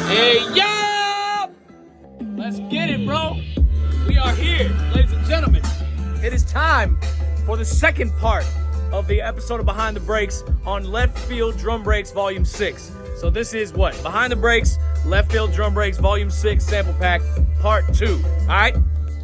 Hey, yo! Let's get it, bro. We are here, ladies and gentlemen. It is time for the second part of the episode of Behind the Breaks on Left Field Drum Breaks Volume 6. So this is what? Behind the Breaks, Left Field Drum Breaks Volume 6 Sample Pack Part 2. All right?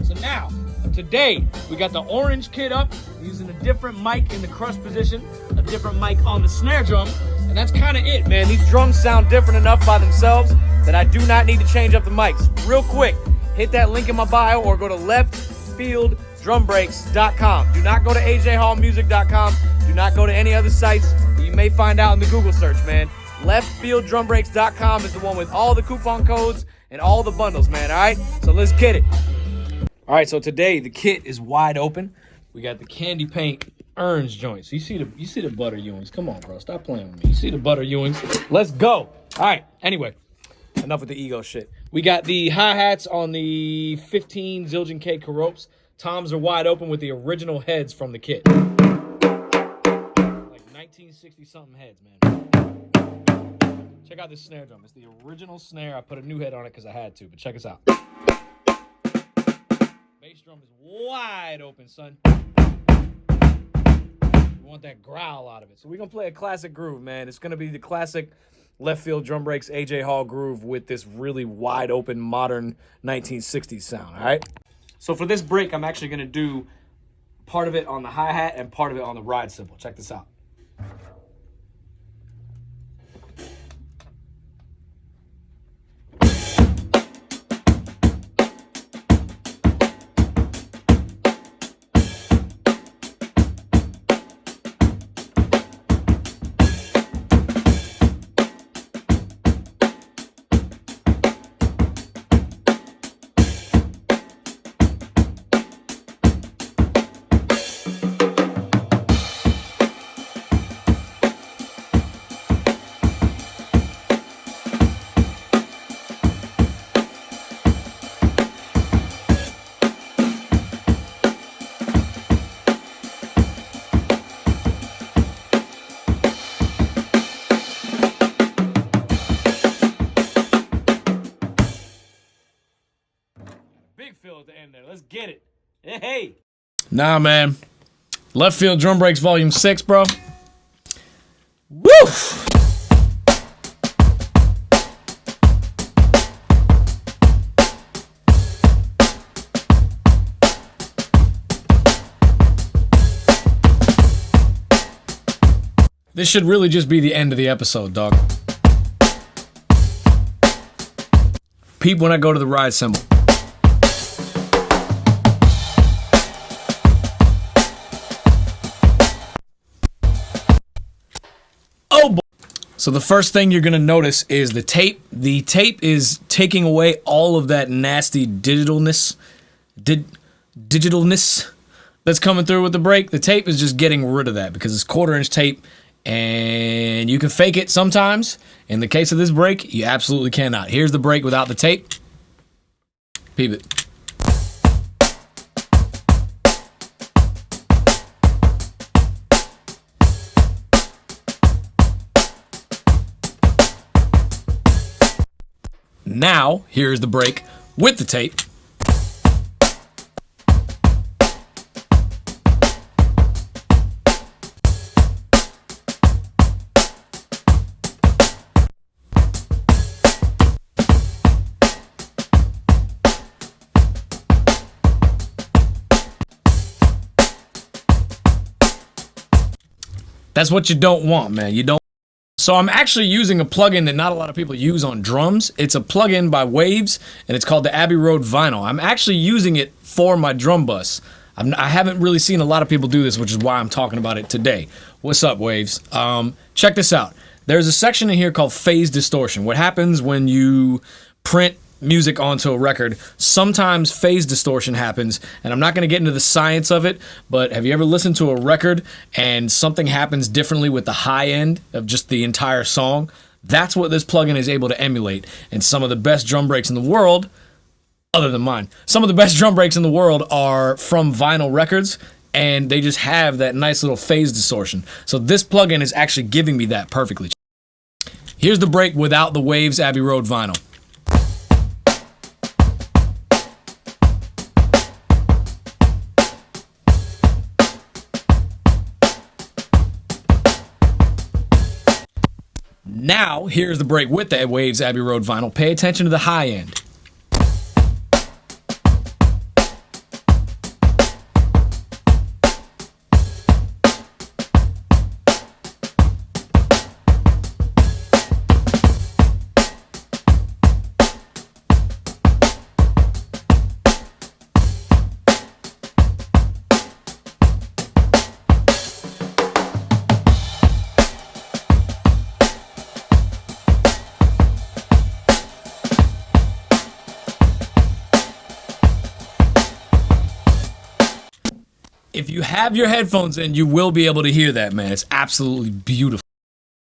So now, today, we got the orange kit up, using a different mic in the crush position, a different mic on the snare drum, and that's kind of it, man. These drums sound different enough by themselves that I do not need to change up the mics. Real quick, hit that link in my bio or go to leftfielddrumbreaks.com. Do not go to ajhallmusic.com. Do not go to any other sites that you may find out in the Google search, man. Leftfielddrumbreaks.com is the one with all the coupon codes and all the bundles, man, all right? So let's get it. All right, so today the kit is wide open. We got the candy paint orange joints. You see the butter Ewings. Come on, bro. Stop playing with me. You see the butter Ewings. Let's go. All right. Anyway, enough with the ego shit. We got the hi-hats on the 15 Zildjian K Caropes. Toms are wide open with the original heads from the kit. Like 1960-something heads, man. Check out this snare drum. It's the original snare. I put a new head on it because I had to, but check us out. Bass drum is wide open, son. We want that growl out of it. So we're going to play a classic groove, man. It's going to be the classic Left Field Drum Breaks AJ Hall groove with this really wide open, modern 1960s sound, all right? So for this break, I'm actually going to do part of it on the hi-hat and part of it on the ride cymbal. Check this out. Big fill at the end there. Let's get it. Hey. Nah, man. Left Field Drum Breaks Volume 6, bro. Woo! This should really just be the end of the episode, dog. Peep when I go to the ride cymbal. Oh boy. So the first thing you're gonna notice is the tape. The tape is taking away all of that nasty digitalness that's coming through with the break. The tape is just getting rid of that because it's 1/4-inch tape. And you can fake it sometimes. In the case of this break, you absolutely cannot. Here's the break without the tape. Peep it. Now, here's the break with the tape. That's what you don't want, man. You don't. So I'm actually using a plugin that not a lot of people use on drums. It's a plugin by Waves, and it's called the Abbey Road Vinyl. I'm actually using it for my drum bus. I haven't really seen a lot of people do this, which is why I'm talking about it today. What's up, Waves? Check this out. There's a section in here called phase distortion. What happens when you print music onto a record, sometimes phase distortion happens, and I'm not going to get into the science of it, but have you ever listened to a record and something happens differently with the high end of just the entire song? That's what this plugin is able to emulate, and some of the best drum breaks in the world, other than mine, some of the best drum breaks in the world are from vinyl records, and they just have that nice little phase distortion. So this plugin is actually giving me that perfectly. Here's the break without the Waves Abbey Road Vinyl. Now, here's the break with the Waves Abbey Road vinyl. Pay attention to the high end. If you have your headphones in, you will be able to hear that, man. It's absolutely beautiful.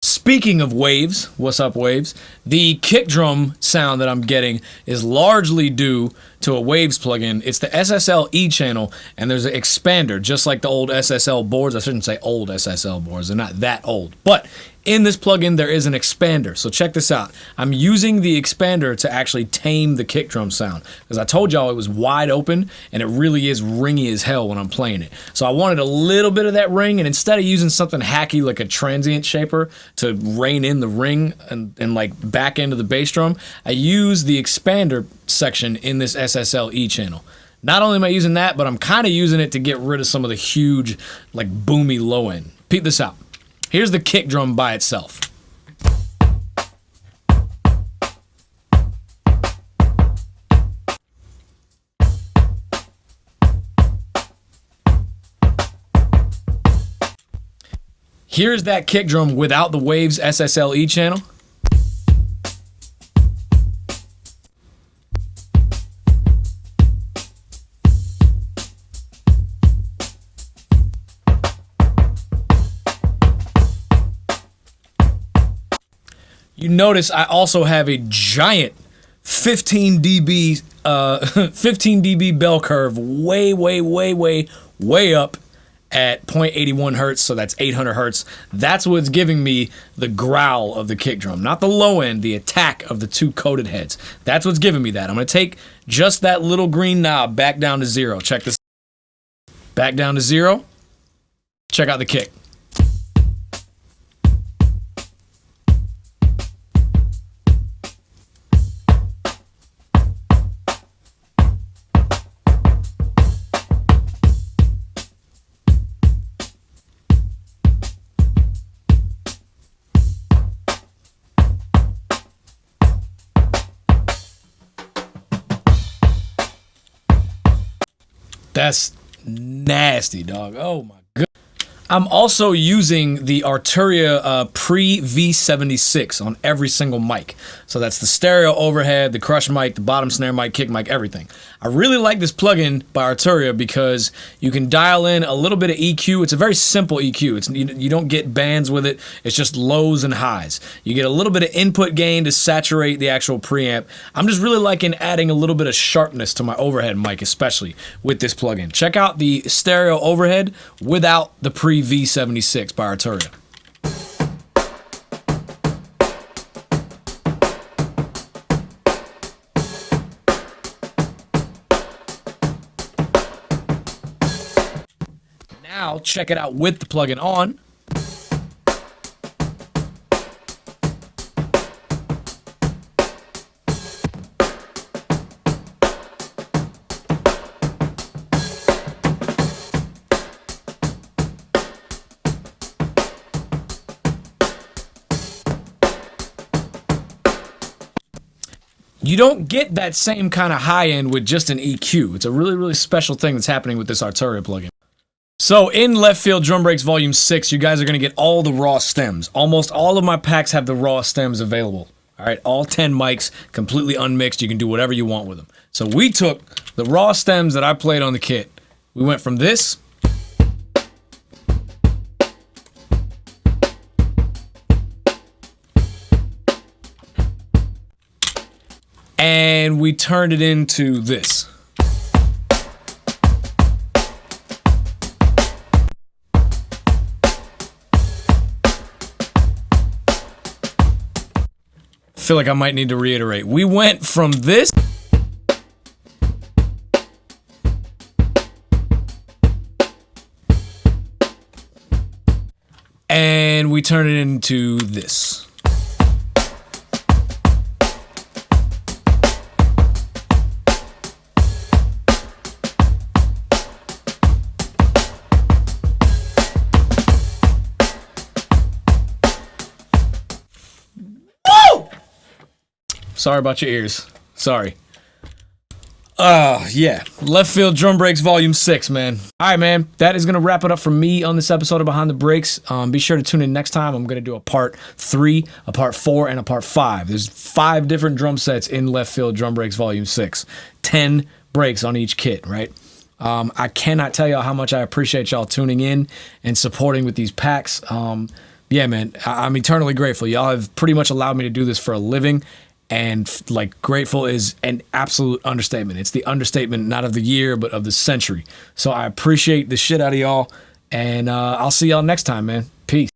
Speaking of waves, what's up, waves? The kick drum sound that I'm getting is largely due to a Waves plugin. It's the SSL E channel, and there's an expander, just like the old SSL boards. I shouldn't say old SSL boards. They're not that old. But in this plugin, there is an expander. So check this out. I'm using the expander to actually tame the kick drum sound, because I told y'all it was wide open, and it really is ringy as hell when I'm playing it. So I wanted a little bit of that ring, and instead of using something hacky like a transient shaper to rein in the ring and like back into the bass drum, I use the expander section in this SSL E channel. Not only am I using that, but I'm kind of using it to get rid of some of the huge, like, boomy low end. Peep this out. Here's the kick drum by itself. Here's that kick drum without the Waves SSL E channel. You notice I also have a giant 15 dB 15 dB bell curve way up at 0.81 hertz, so that's 800 hertz. That's what's giving me the growl of the kick drum, not the low end, the attack of the two coated heads. That's what's giving me that. I'm gonna take just that little green knob back down to 0. Check this. Back down to 0. Check out the kick. That's nasty, dog. Oh my god. I'm also using the Arturia pre-V76 on every single mic. So that's the stereo overhead, the crush mic, the bottom snare mic, kick mic, everything. I really like this plugin by Arturia because you can dial in a little bit of EQ. It's a very simple EQ. You don't get bands with it. It's just lows and highs. You get a little bit of input gain to saturate the actual preamp. I'm just really liking adding a little bit of sharpness to my overhead mic, especially with this plugin. Check out the stereo overhead without the pre-V76 by Arturia. Now check it out with the plugin on. You don't get that same kind of high end with just an EQ. It's a really special thing that's happening with this Arturia plugin. So in Left Field Drum Breaks Volume 6, you guys are going to get all the raw stems. Almost all of my packs have the raw stems available. All right, all 10 mics, completely unmixed. You can do whatever you want with them. So we took the raw stems that I played on the kit. We went from this and we turned it into this. I feel like I might need to reiterate. We went from this and we turned it into this. Sorry about your ears. Sorry. Yeah. Left Field Drum Breaks Volume 6, man. All right, man. That is going to wrap it up for me on this episode of Behind the Breaks. Be sure to tune in next time. I'm going to do a part 3, a part 4, and a part 5. There's 5 different drum sets in Left Field Drum Breaks Volume 6. 10 breaks on each kit, right? I cannot tell y'all how much I appreciate y'all tuning in and supporting with these packs. Yeah, man. I'm eternally grateful. Y'all have pretty much allowed me to do this for a living. And like grateful is an absolute understatement. It's the understatement not of the year, but of the century. So I appreciate the shit out of y'all. And I'll see y'all next time, man. Peace.